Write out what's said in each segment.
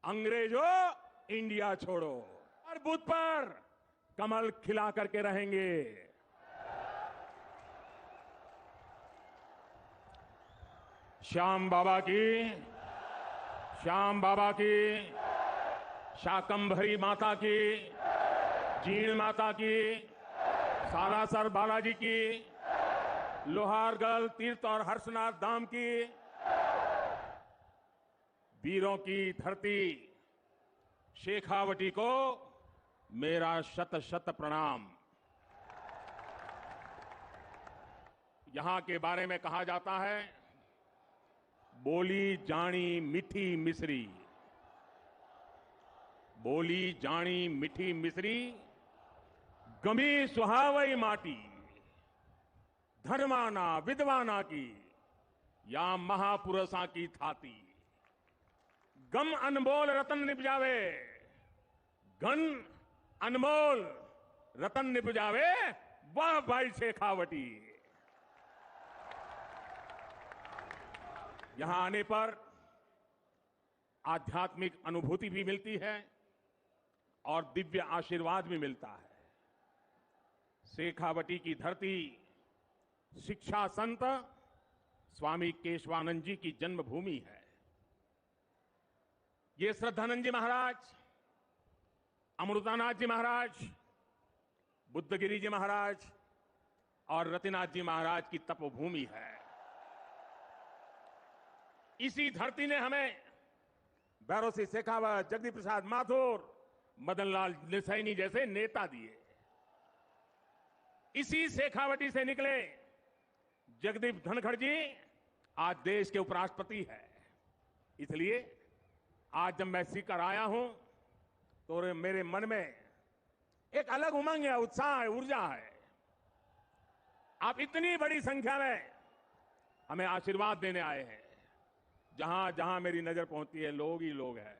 अंग्रेजों, इंडिया छोड़ो। हर बूथ पर कमल खिला करके रहेंगे। श्याम बाबा की, श्याम बाबा की, शाकंभरी माता की, जीण माता की, सालासर बालाजी की, लोहारगढ़ तीर्थ और हर्षनाथ धाम की, वीरों की धरती शेखावटी को मेरा शत शत प्रणाम। यहां के बारे में कहा जाता है, बोली जानी मीठी मिश्री, बोली जानी मीठी मिश्री, गमी सुहावई माटी, धर्माना विद्वाना की या महापुरुषा की थाती, गम अनमोल रतन निपजावे, गन अनमोल रतन निपजावे, वाह भाई शेखावटी। यहां आने पर आध्यात्मिक अनुभूति भी मिलती है और दिव्य आशीर्वाद भी मिलता है। शेखावटी की धरती शिक्षा संत स्वामी केशवानंद जी की जन्मभूमि है। ये श्रद्धानंद जी महाराज, अमृतानाथ जी महाराज, बुद्धगिरी जी महाराज और रतिनाथ जी महाराज की तपोभूमि है। इसी धरती ने हमें भैरव सिंह शेखावत, जगदीप प्रसाद माथुर, मदनलाल देसाई जैसे नेता दिए। इसी शेखावटी से निकले जगदीप धनखड़ जी आज देश के उपराष्ट्रपति है। इसलिए आज जब मैं सीकर आया हूं तो मेरे मन में एक अलग उमंग है, उत्साह है, ऊर्जा है। आप इतनी बड़ी संख्या में हमें आशीर्वाद देने आए हैं। जहां जहां मेरी नजर पहुंचती है लोग ही लोग हैं।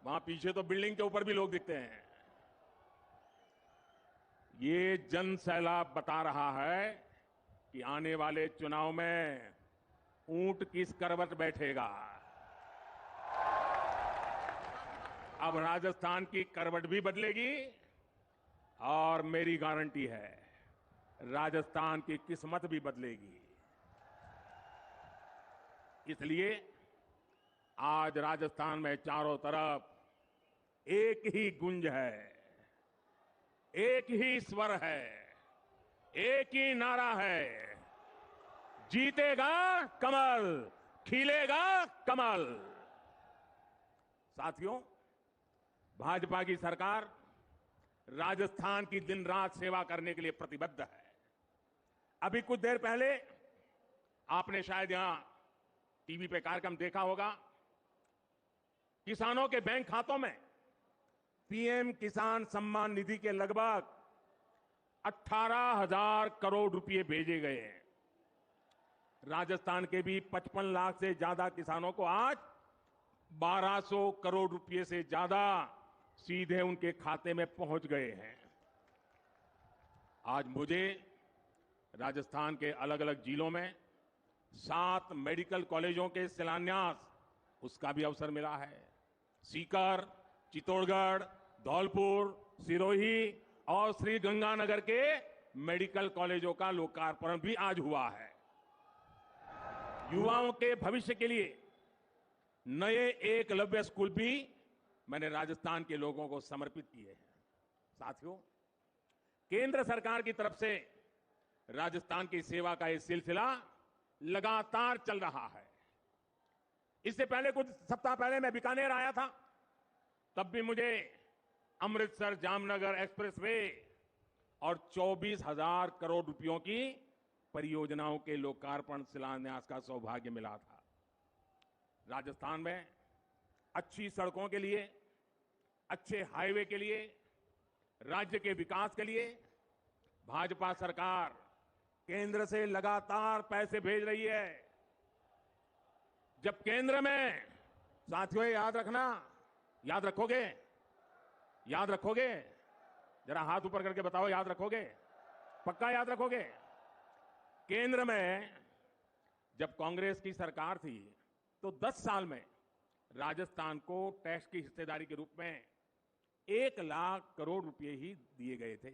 वहां पीछे तो बिल्डिंग के ऊपर भी लोग दिखते हैं। ये जन सैलाब बता रहा है कि आने वाले चुनाव में ऊंट किस करवट बैठेगा। अब राजस्थान की करवट भी बदलेगी और मेरी गारंटी है राजस्थान की किस्मत भी बदलेगी। इसलिए आज राजस्थान में चारों तरफ एक ही गुंज है, एक ही स्वर है, एक ही नारा है, जीतेगा कमल, खिलेगा कमल। साथियों, भाजपा की सरकार राजस्थान की दिन रात सेवा करने के लिए प्रतिबद्ध है। अभी कुछ देर पहले आपने शायद यहां टीवी पे कार्यक्रम देखा होगा। किसानों के बैंक खातों में पीएम किसान सम्मान निधि के लगभग 18,000 करोड़ रुपए भेजे गए हैं। राजस्थान के भी 55 लाख से ज्यादा किसानों को आज 1200 करोड़ रुपए से ज्यादा सीधे उनके खाते में पहुंच गए हैं। आज मुझे राजस्थान के अलग अलग जिलों में 7 मेडिकल कॉलेजों के शिलान्यास उसका भी अवसर मिला है। सीकर, चित्तौड़गढ़, धौलपुर, सिरोही और श्री गंगानगर के मेडिकल कॉलेजों का लोकार्पण भी आज हुआ है। युवाओं के भविष्य के लिए नए एकलव्य स्कूल भी मैंने राजस्थान के लोगों को समर्पित किए हैं। साथियों, केंद्र सरकार की तरफ से राजस्थान की सेवा का यह सिलसिला लगातार चल रहा है। इससे पहले कुछ सप्ताह पहले मैं बीकानेर आया था। तब भी मुझे अमृतसर जामनगर एक्सप्रेसवे और 24,000 करोड़ रुपयों की परियोजनाओं के लोकार्पण शिलान्यास का सौभाग्य मिला था। राजस्थान में अच्छी सड़कों के लिए, अच्छे हाईवे के लिए, राज्य के विकास के लिए भाजपा सरकार केंद्र से लगातार पैसे भेज रही है। जब केंद्र में, साथियों याद रखना, याद रखोगे, याद रखोगे, जरा हाथ ऊपर करके बताओ, याद रखोगे, पक्का याद रखोगे। केंद्र में जब कांग्रेस की सरकार थी तो 10 साल में राजस्थान को टैक्स की हिस्सेदारी के रूप में 1 लाख करोड़ रुपए ही दिए गए थे।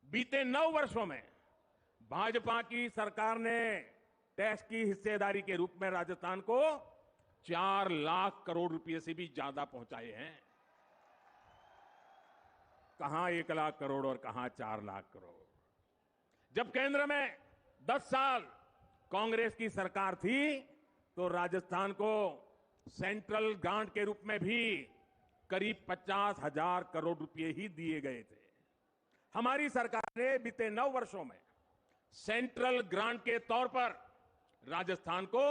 बीते 9 वर्षों में भाजपा की सरकार ने टैक्स की हिस्सेदारी के रूप में राजस्थान को 4 लाख करोड़ रुपए से भी ज्यादा पहुंचाए हैं। कहां 1 लाख करोड़ और कहां 4 लाख करोड़। जब केंद्र में 10 साल कांग्रेस की सरकार थी तो राजस्थान को सेंट्रल ग्रांट के रूप में भी करीब 50,000 करोड़ रुपए ही दिए गए थे। हमारी सरकार ने बीते 9 वर्षों में सेंट्रल ग्रांट के तौर पर राजस्थान को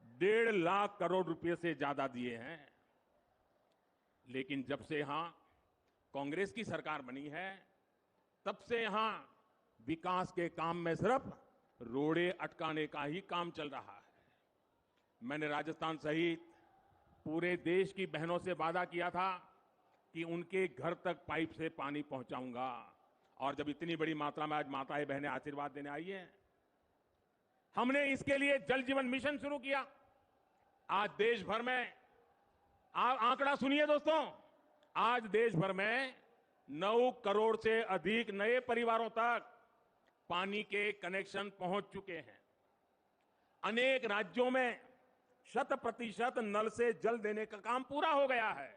1.5 लाख करोड़ रुपए से ज्यादा दिए हैं। लेकिन जब से यहां कांग्रेस की सरकार बनी है तब से यहां विकास के काम में सिर्फ रोड़े अटकाने का ही काम चल रहा है। मैंने राजस्थान सहित पूरे देश की बहनों से वादा किया था कि उनके घर तक पाइप से पानी पहुंचाऊंगा, और जब इतनी बड़ी मात्रा में आज माताएं बहनें आशीर्वाद देने आई हैं, हमने इसके लिए जल जीवन मिशन शुरू किया। आज देश भर में, आंकड़ा सुनिए दोस्तों, आज देश भर में 9 करोड़ से अधिक नए परिवारों तक पानी के कनेक्शन पहुंच चुके हैं। अनेक राज्यों में 100% नल से जल देने का काम पूरा हो गया है।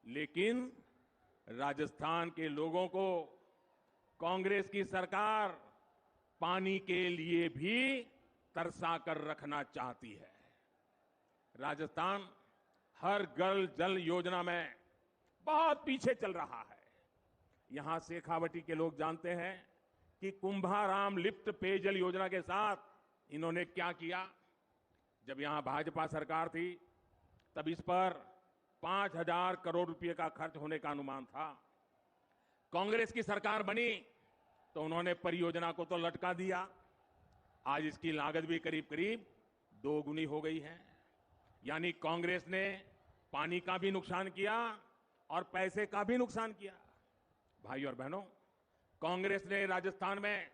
लेकिन राजस्थान के लोगों को कांग्रेस की सरकार पानी के लिए भी तरसा कर रखना चाहती है। राजस्थान हर घर जल योजना में बहुत पीछे चल रहा है। यहां शेखावटी के लोग जानते हैं कि कुंभाराम लिफ्ट पेयजल योजना के साथ इन्होंने क्या किया। जब यहां भाजपा सरकार थी तब इस पर 5,000 करोड़ रुपए का खर्च होने का अनुमान था। कांग्रेस की सरकार बनी तो उन्होंने परियोजना को तो लटका दिया। आज इसकी लागत भी करीब करीब 2 गुनी हो गई है। यानी कांग्रेस ने पानी का भी नुकसान किया और पैसे का भी नुकसान किया। भाई और बहनों, कांग्रेस ने राजस्थान में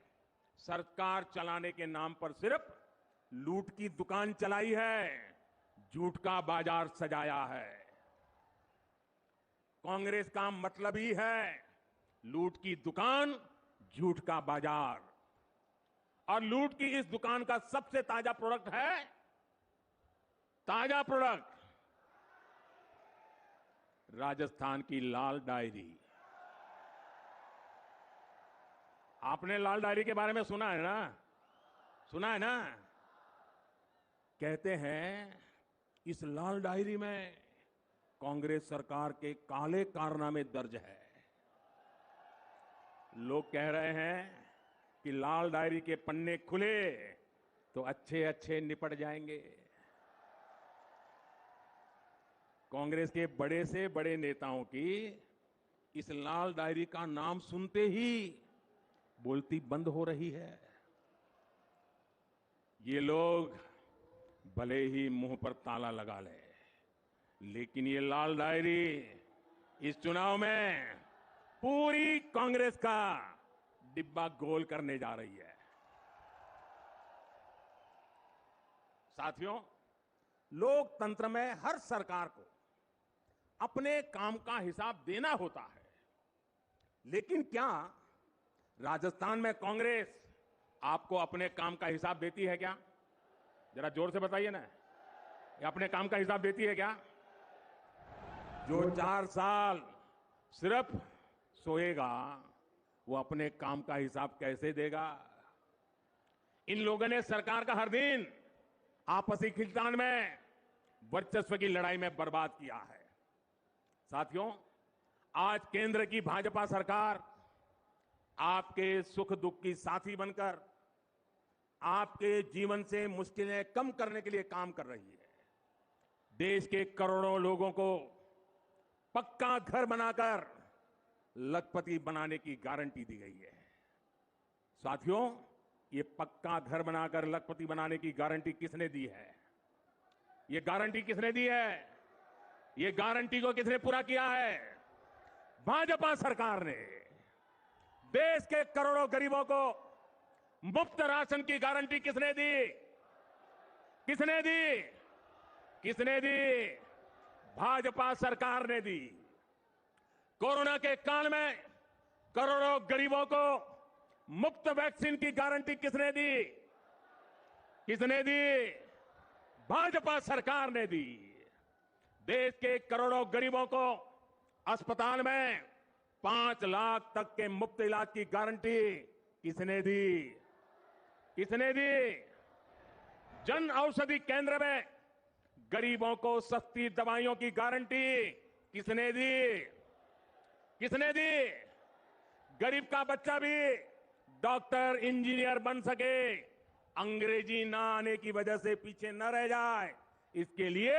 सरकार चलाने के नाम पर सिर्फ लूट की दुकान चलाई है, झूठ का बाजार सजाया है। कांग्रेस का मतलब ही है लूट की दुकान, झूठ का बाजार। और लूट की इस दुकान का सबसे ताजा प्रोडक्ट है, ताजा प्रोडक्ट राजस्थान की लाल डायरी। आपने लाल डायरी के बारे में सुना है ना? सुना है ना? कहते हैं इस लाल डायरी में कांग्रेस सरकार के काले कारनामे दर्ज है। लोग कह रहे हैं कि लाल डायरी के पन्ने खुले तो अच्छे अच्छे निपट जाएंगे। कांग्रेस के बड़े से बड़े नेताओं की इस लाल डायरी का नाम सुनते ही बोलती बंद हो रही है। ये लोग भले ही मुंह पर ताला लगा ले, लेकिन ये लाल डायरी इस चुनाव में पूरी कांग्रेस का डिब्बा गोल करने जा रही है। साथियों, लोकतंत्र में हर सरकार को अपने काम का हिसाब देना होता है। लेकिन क्या राजस्थान में कांग्रेस आपको अपने काम का हिसाब देती है क्या? जरा जोर से बताइए ना, ये अपने काम का हिसाब देती है क्या? जो 4 साल सिर्फ सोएगा वो अपने काम का हिसाब कैसे देगा? इन लोगों ने सरकार का हर दिन आपसी खींचतान में, वर्चस्व की लड़ाई में बर्बाद किया है। साथियों, आज केंद्र की भाजपा सरकार आपके सुख दुख की साथी बनकर आपके जीवन से मुश्किलें कम करने के लिए काम कर रही है। देश के करोड़ों लोगों को पक्का घर बनाकर लखपति बनाने की गारंटी दी गई है। साथियों, ये पक्का घर बनाकर लखपति बनाने की गारंटी किसने दी है? ये गारंटी किसने दी है? ये गारंटी को किसने पूरा किया है? भाजपा सरकार ने। देश के करोड़ों गरीबों को मुफ्त राशन की गारंटी किसने दी? किसने दी? किसने दी? भाजपा सरकार ने दी। कोरोना के काल में करोड़ों गरीबों को मुफ्त वैक्सीन की गारंटी किसने दी? किसने दी? भाजपा सरकार ने दी। देश के करोड़ों गरीबों को अस्पताल में 5 लाख तक के मुफ्त इलाज की गारंटी किसने दी? किसने दी? जन औषधि केंद्र में गरीबों को सस्ती दवाइयों की गारंटी किसने दी? किसने दी? गरीब का बच्चा भी डॉक्टर इंजीनियर बन सके, अंग्रेजी ना आने की वजह से पीछे न रह जाए, इसके लिए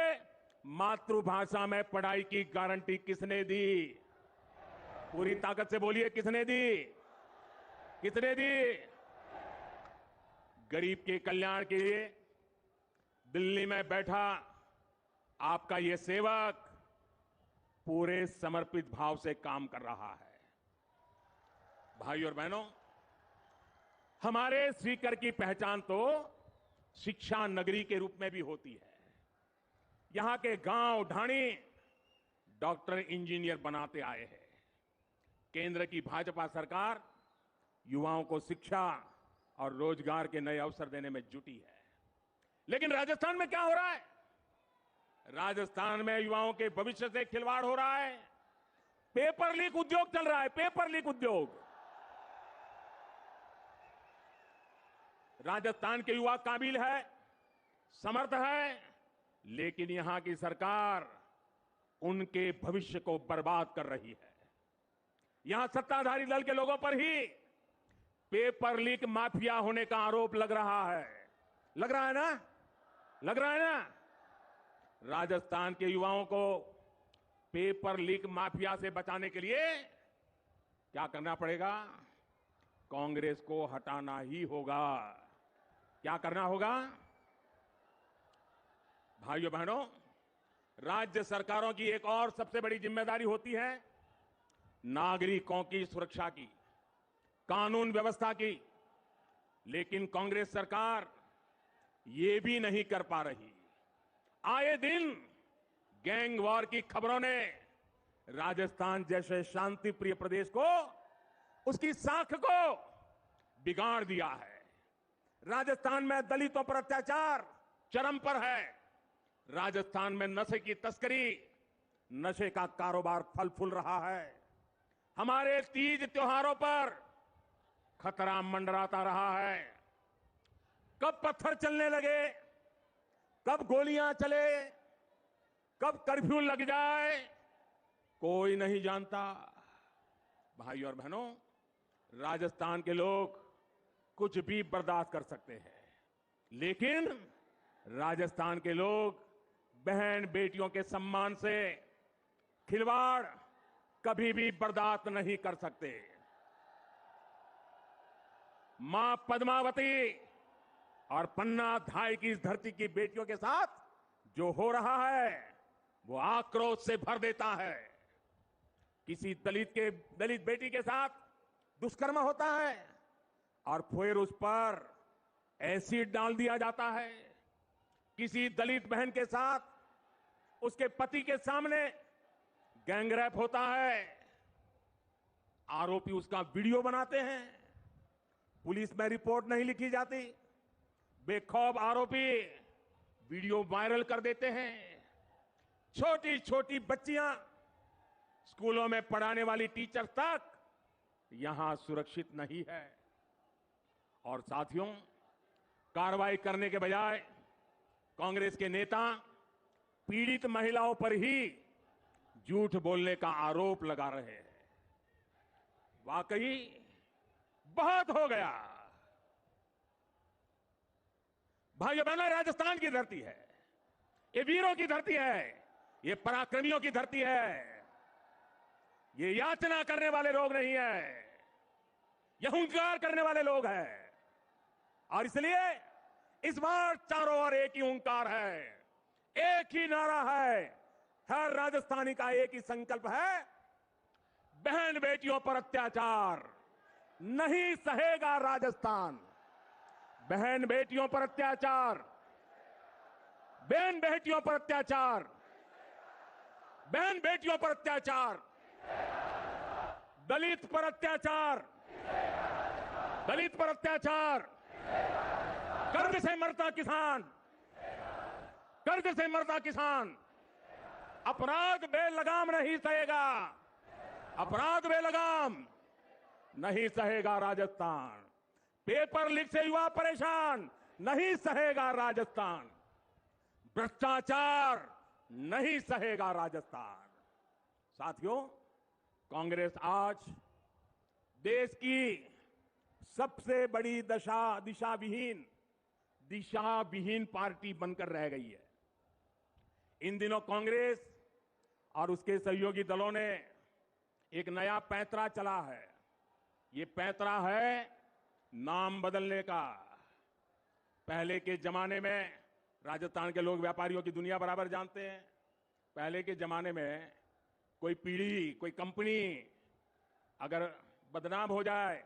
मातृभाषा में पढ़ाई की गारंटी किसने दी? पूरी ताकत से बोलिए, किसने दी? किसने दी? गरीब के कल्याण के लिए दिल्ली में बैठा आपका ये सेवक पूरे समर्पित भाव से काम कर रहा है। भाई और बहनों, हमारे सीकर की पहचान तो शिक्षा नगरी के रूप में भी होती है। यहां के गांव ढाणी डॉक्टर इंजीनियर बनाते आए हैं। केंद्र की भाजपा सरकार युवाओं को शिक्षा और रोजगार के नए अवसर देने में जुटी है। लेकिन राजस्थान में क्या हो रहा है? राजस्थान में युवाओं के भविष्य से खिलवाड़ हो रहा है। पेपर लीक उद्योग चल रहा है, पेपर लीक उद्योग। राजस्थान के युवा काबिल है, समर्थ है, लेकिन यहां की सरकार उनके भविष्य को बर्बाद कर रही है। यहां सत्ताधारी दल के लोगों पर ही पेपर लीक माफिया होने का आरोप लग रहा है। लग रहा है ना? लग रहा है ना? राजस्थान के युवाओं को पेपर लीक माफिया से बचाने के लिए क्या करना पड़ेगा? कांग्रेस को हटाना ही होगा। क्या करना होगा? भाइयों बहनों, राज्य सरकारों की एक और सबसे बड़ी जिम्मेदारी होती है नागरिकों की सुरक्षा की, कानून व्यवस्था की। लेकिन कांग्रेस सरकार ये भी नहीं कर पा रही। आए दिन गैंग वॉर की खबरों ने राजस्थान जैसे शांति प्रिय प्रदेश को, उसकी साख को बिगाड़ दिया है। राजस्थान में दलितों पर अत्याचार चरम पर है। राजस्थान में नशे की तस्करी, नशे का कारोबार फल फूल रहा है। हमारे तीज त्योहारों पर खतरा मंडराता रहा है। कब पत्थर चलने लगे, कब गोलियां चले, कब कर्फ्यू लग जाए, कोई नहीं जानता। भाई और बहनों, राजस्थान के लोग कुछ भी बर्दाश्त कर सकते हैं, लेकिन राजस्थान के लोग बहन बेटियों के सम्मान से खिलवाड़ कभी भी बर्दाश्त नहीं कर सकते। मां पद्मावती और पन्ना धाई की इस धरती की बेटियों के साथ जो हो रहा है वो आक्रोश से भर देता है। किसी दलित बेटी के साथ दुष्कर्म होता है और फिर उस पर एसिड डाल दिया जाता है। किसी दलित बहन के साथ उसके पति के सामने गैंगरेप होता है, आरोपी उसका वीडियो बनाते हैं, पुलिस में रिपोर्ट नहीं लिखी जाती, बेखौफ आरोपी वीडियो वायरल कर देते हैं। छोटी छोटी बच्चियां, स्कूलों में पढ़ाने वाली टीचर तक यहां सुरक्षित नहीं है। और साथियों, कार्रवाई करने के बजाय कांग्रेस के नेता पीड़ित महिलाओं पर ही झूठ बोलने का आरोप लगा रहे हैं। वाकई बहुत हो गया। भाइयों बहनों, राजस्थान की धरती है, ये वीरों की धरती है, ये पराक्रमियों की धरती है। ये याचना करने वाले लोग नहीं है, ये हुंकार करने वाले लोग हैं। और इसलिए इस बार चारों ओर एक ही हुंकार है, एक ही नारा है, हर राजस्थानी का एक ही संकल्प है, बहन बेटियों पर अत्याचार नहीं सहेगा राजस्थान। बहन बेटियों पर अत्याचार, बहन बेटियों पर अत्याचार बहन बेटियों पर अत्याचार, दलित पर अत्याचार, दलित पर अत्याचार, कर्ज से मरता किसान, कर्ज से मरता किसान, अपराध बेलगाम नहीं सहेगा, अपराध बेलगाम नहीं सहेगा राजस्थान। पेपर लीक से युवा परेशान, नहीं सहेगा राजस्थान। भ्रष्टाचार नहीं सहेगा राजस्थान। साथियों, कांग्रेस आज देश की सबसे बड़ी दिशा विहीन पार्टी बनकर रह गई है। इन दिनों कांग्रेस और उसके सहयोगी दलों ने एक नया पैंतरा चला है। ये पैंतरा है नाम बदलने का। पहले के जमाने में राजस्थान के लोग व्यापारियों की दुनिया बराबर जानते हैं। पहले के जमाने में कोई पीढ़ी, कोई कंपनी अगर बदनाम हो जाए,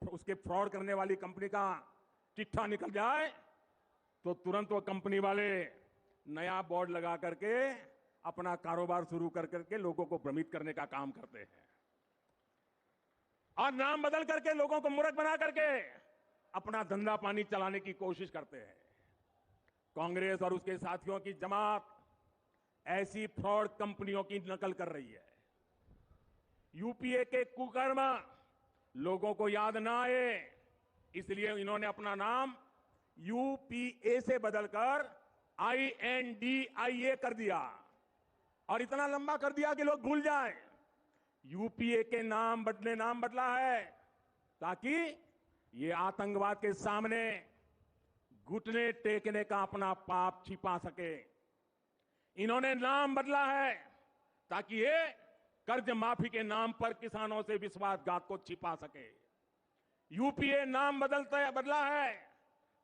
उसके फ्रॉड करने वाली कंपनी का चिट्ठा निकल जाए, तो तुरंत वो कंपनी वाले नया बोर्ड लगा करके अपना कारोबार शुरू कर करके लोगों को भ्रमित करने का काम करते हैं और नाम बदल करके लोगों को मूर्ख बना करके अपना धंधा पानी चलाने की कोशिश करते हैं। कांग्रेस और उसके साथियों की जमात ऐसी फ्रॉड कंपनियों की नकल कर रही है। यूपीए के कुकर्म लोगों को याद ना आए, इसलिए इन्होंने अपना नाम यूपीए से बदलकर INDIA कर दिया और इतना लंबा कर दिया कि लोग भूल जाएं। यूपीए के नाम बदला है ताकि ये आतंकवाद के सामने घुटने टेकने का अपना पाप छिपा सके। इन्होंने नाम बदला है ताकि ये कर्ज माफी के नाम पर किसानों से विश्वासघात को छिपा सके। यूपीए नाम बदला है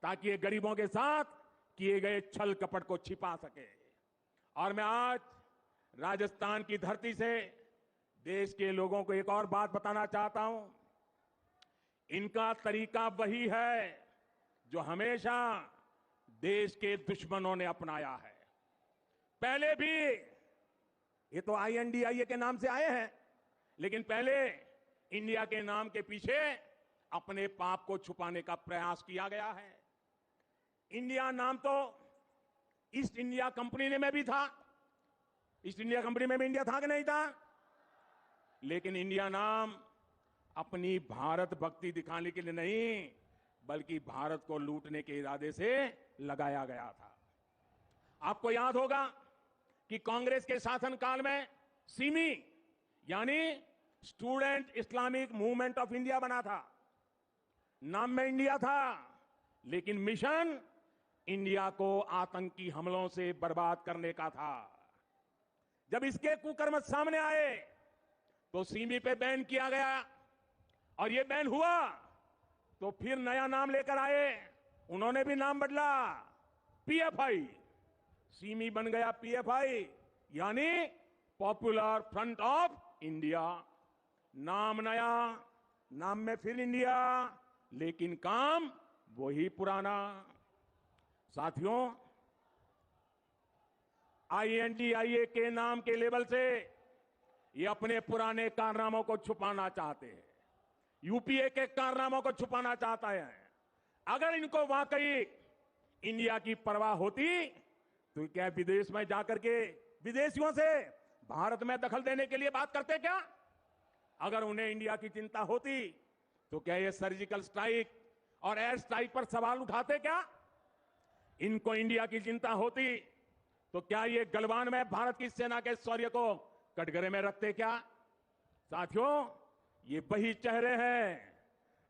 ताकि ये गरीबों के साथ किए गए छल कपट को छिपा सके। और मैं आज राजस्थान की धरती से देश के लोगों को एक और बात बताना चाहता हूं। इनका तरीका वही है जो हमेशा देश के दुश्मनों ने अपनाया है। पहले भी ये तो INDIA के नाम से आए हैं, लेकिन पहले इंडिया के नाम के पीछे अपने पाप को छुपाने का प्रयास किया गया है। इंडिया नाम तो ईस्ट इंडिया कंपनी में भी था। ईस्ट इंडिया कंपनी में भी इंडिया था कि नहीं था? लेकिन इंडिया नाम अपनी भारत भक्ति दिखाने के लिए नहीं, बल्कि भारत को लूटने के इरादे से लगाया गया था। आपको याद होगा कि कांग्रेस के शासनकाल में सिमी यानी student Islamic movement of India बना था। नाम में इंडिया था, लेकिन मिशन इंडिया को आतंकी हमलों से बर्बाद करने का था। जब इसके कुकर्म सामने आए तो सिमी पे बैन किया गया और ये बैन हुआ तो फिर नया नाम लेकर आए। उन्होंने भी नाम बदला, PFI। सिमी बन गया PFI यानी पॉपुलर फ्रंट ऑफ इंडिया। नाम नया, नाम में फिर इंडिया, लेकिन काम वही पुराना। साथियों, INDIA के नाम के लेवल से ये अपने पुराने कारनामों को छुपाना चाहते हैं। यूपीए के कारनामों को छुपाना चाहता है। अगर इनको वाकई इंडिया की परवाह होती तो क्या विदेश में जाकर के विदेशियों से भारत में दखल देने के लिए बात करते क्या? अगर उन्हें इंडिया की चिंता होती तो क्या ये सर्जिकल स्ट्राइक और एयर स्ट्राइक पर सवाल उठाते क्या? इनको इंडिया की चिंता होती तो क्या ये गलवान में भारत की सेना के शौर्य को कटघरे में रखते क्या? साथियों, ये वही चेहरे हैं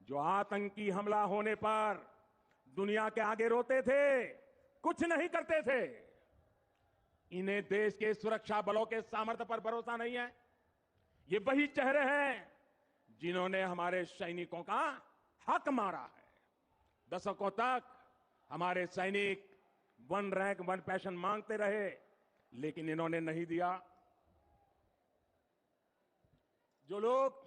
जो आतंकी हमला होने पर दुनिया के आगे रोते थे, कुछ नहीं करते थे। इन्हें देश के सुरक्षा बलों के सामर्थ्य पर भरोसा नहीं है। ये वही चेहरे हैं जिन्होंने हमारे सैनिकों का हक मारा है। दशकों तक हमारे सैनिक 1 रैंक 1 पेंशन मांगते रहे, लेकिन इन्होंने नहीं दिया। जो लोग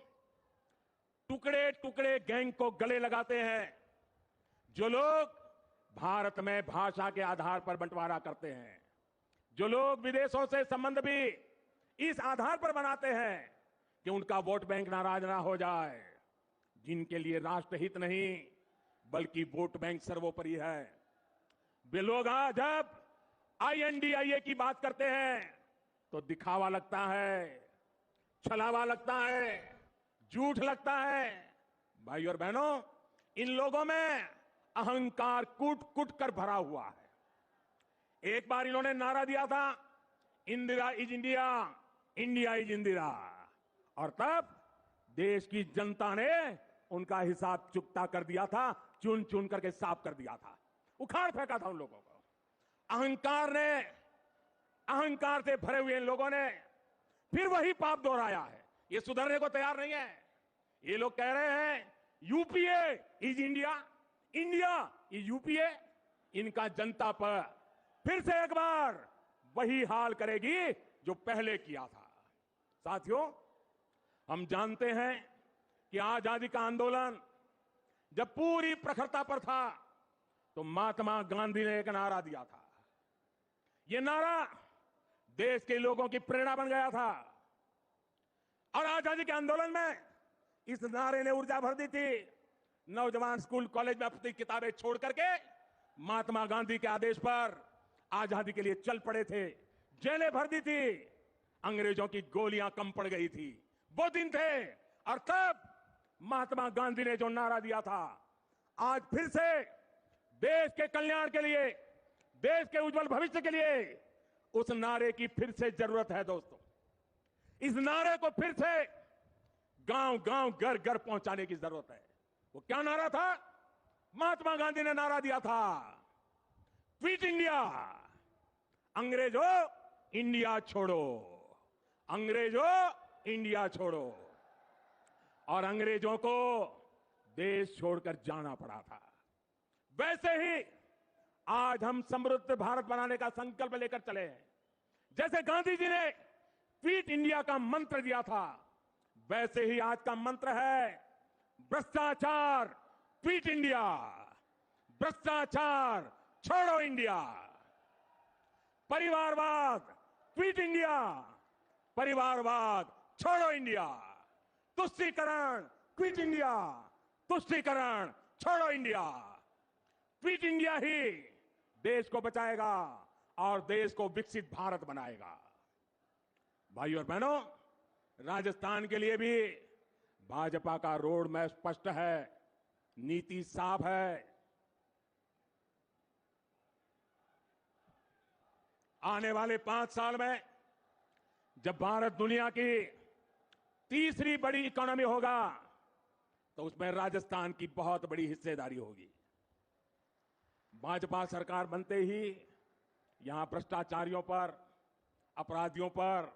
टुकड़े टुकड़े गैंग को गले लगाते हैं, जो लोग भारत में भाषा के आधार पर बंटवारा करते हैं, जो लोग विदेशों से संबंध भी इस आधार पर बनाते हैं कि उनका वोट बैंक नाराज ना हो जाए, जिनके लिए राष्ट्रहित नहीं बल्कि वोट बैंक सर्वोपरि है। वे लोग आज जब INDIA की बात करते हैं तो दिखावा लगता है, छलावा लगता है, झूठ लगता है। भाई और बहनों, इन लोगों में अहंकार कूट कूट कर भरा हुआ है। एक बार इन्होंने नारा दिया था, Indira is India, India is Indira, और तब देश की जनता ने उनका हिसाब चुकता कर दिया था, चुन चुन करके साफ कर दिया था, उखाड़ फेंका था उन लोगों को। अहंकार से भरे हुए इन लोगों ने फिर वही पाप दोहराया है। ये सुधरने को तैयार नहीं है। ये लोग कह रहे हैं UPA is India, India is UPA. इनका जनता पर फिर से एक बार वही हाल करेगी जो पहले किया था। साथियों, हम जानते हैं कि आजादी का आंदोलन जब पूरी प्रखरता पर था तो महात्मा गांधी ने एक नारा दिया था। यह नारा देश के लोगों की प्रेरणा बन गया था और आजादी के आंदोलन में इस नारे ने ऊर्जा भर दी थी। नौजवान स्कूल कॉलेज में अपनी किताबें छोड़ करके महात्मा गांधी के आदेश पर आजादी के लिए चल पड़े थे, जेलें भर दी थी, अंग्रेजों की गोलियां कम पड़ गई थी। वो दिन थे और तब महात्मा गांधी ने जो नारा दिया था, आज फिर से देश के कल्याण के लिए, देश के उज्जवल भविष्य के लिए उस नारे की फिर से जरूरत है। दोस्तों, इस नारे को फिर से गांव गांव घर घर पहुंचाने की जरूरत है। वो क्या नारा था? महात्मा गांधी ने नारा दिया था, क्विट इंडिया, अंग्रेजों इंडिया छोड़ो, अंग्रेजों इंडिया छोड़ो। और अंग्रेजों को देश छोड़कर जाना पड़ा था। वैसे ही आज हम समृद्ध भारत बनाने का संकल्प लेकर चले हैं। जैसे गांधी जी ने क्विट इंडिया का मंत्र दिया था, वैसे ही आज का मंत्र है भ्रष्टाचार क्विट इंडिया, भ्रष्टाचार छोड़ो इंडिया, परिवारवाद क्विट इंडिया, परिवारवाद छोड़ो इंडिया, तुष्टीकरण क्विट इंडिया, तुष्टीकरण छोड़ो इंडिया। क्विट इंडिया ही देश को बचाएगा और देश को विकसित भारत बनाएगा। भाइयों और बहनों, राजस्थान के लिए भी भाजपा का रोड मैप स्पष्ट है, नीति साफ है। आने वाले 5 साल में जब भारत दुनिया की तीसरी बड़ी इकोनॉमी होगा तो उसमें राजस्थान की बहुत बड़ी हिस्सेदारी होगी। भाजपा सरकार बनते ही यहां भ्रष्टाचारियों पर, अपराधियों पर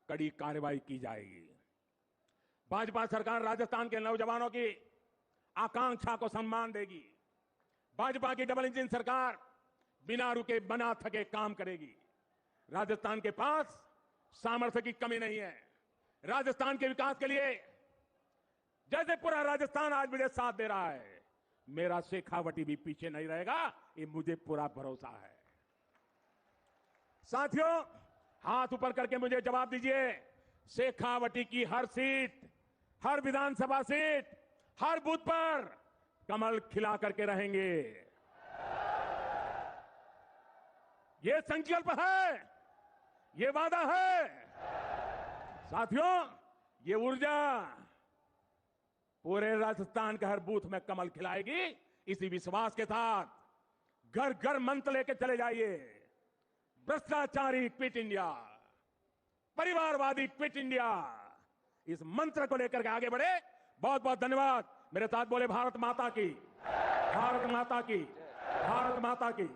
कड़ी कार्रवाई की जाएगी। भाजपा सरकार राजस्थान के नौजवानों की आकांक्षा को सम्मान देगी। भाजपा की डबल इंजन सरकार बिना रुके बिना थके काम करेगी। राजस्थान के पास सामर्थ्य की कमी नहीं है। राजस्थान के विकास के लिए जैसे पूरा राजस्थान आज मुझे साथ दे रहा है, मेरा शेखावटी भी पीछे नहीं रहेगा, ये मुझे पूरा भरोसा है। साथियों, हाथ ऊपर करके मुझे जवाब दीजिए, शेखावटी की हर सीट, हर विधानसभा सीट, हर बूथ पर कमल खिला करके रहेंगे। ये संकल्प है, ये वादा है। साथियों, ये ऊर्जा पूरे राजस्थान के हर बूथ में कमल खिलाएगी। इसी विश्वास के साथ घर घर मंत्र लेके चले जाइए, भ्रष्टाचारी क्विट इंडिया, परिवारवादी क्विट इंडिया, इस मंत्र को लेकर के आगे बढ़े। बहुत बहुत धन्यवाद। मेरे साथ बोले भारत माता की, भारत माता की, भारत माता की।